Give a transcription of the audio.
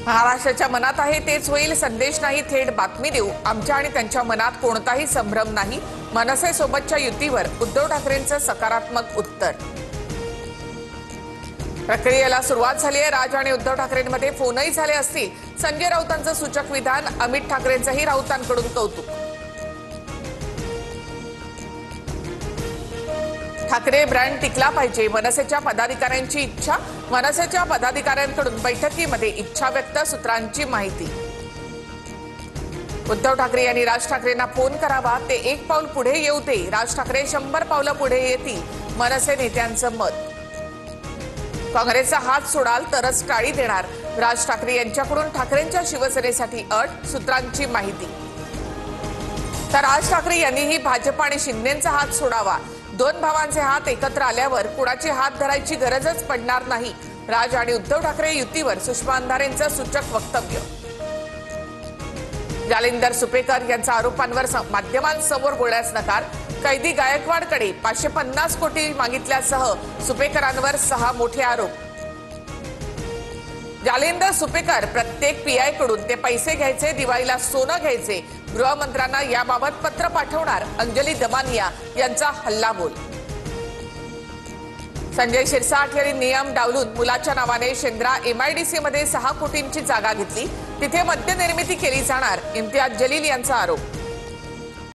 महाराष्ट्राच्या मनात आहे तेच होईल, संदेश नाही थेट बातमी देऊ। आमच्या आणि त्यांच्या मनात कोणताही संभ्रम नाही। मनसे सोबतच्या युतीवर उद्धव ठाकरेंचं सकारात्मक उत्तर। प्रक्रियेला सुरुवात झाली आहे। राज आणि उद्धव ठाकरेंमध्ये फोनही झाले असतील। संजय राऊतांचं सूचक विधान, अमित ठाकरेंचंही राऊतांकडून कौतुक। ठाकरे ब्रँड टिकला पाहिजे, मनसेच्या पदाधिकाऱ्यांची इच्छा। मनसेच्या पदाधिकाऱ्यांकडून बैठकीमध्ये इच्छा व्यक्त, सूत्रांची माहिती। उद्धव ठाकरे यांनी राज ठाकरेंना फोन करावा, ते एक पाऊल पुढे येऊ दे। राज ठाकरे 100 पावलं पुढे येतील, मनसे नेत्यांचं मत। काँग्रेसचा हात सोडाल तरच टाळी देणार, राज ठाकरे यांच्याकडून ठाकरेंच्या शिवसेनेसाठी अट, सूत्रांची माहिती। तर राज ठाकरे यांनीही भाजप आणि शिंदेचा हात सोडावा। दोन भावांचे हात एकत्र आल्यावर कुणाची हात धरायची गरजच पडणार नाही। राज आणि उद्धव ठाकरे युतीवर सुषमा अंधारेंचं सूचक वक्तव्य। जालिंदर सुपेकर यांच्या आरोपांवर माध्यमांसमोर बोलण्यास नकार। कैदी गायकवाडकडे 550 कोटी मागितल्यासह सुपेकरांवर 6 मोठे आरोप। जालिंदर सुपेकर प्रत्येक पीआय कडून ते पैसे घ्यायचे, दिवाळीला सोनं घ्यायचे। गृहमंत्र्यांना याबाबत पत्र पाठवणार, अंजली दमानिया यांचा हल्लाबोल। संजय शिरसाट यांनी नियम डावलून मुलाच्या नावाने शेंद्रा MIDC मध्ये 6 कोटींची जागा घेतली, तिथे मद्य निर्मिती केली जाणार, इम्तियाज जलील यांचा आरोप।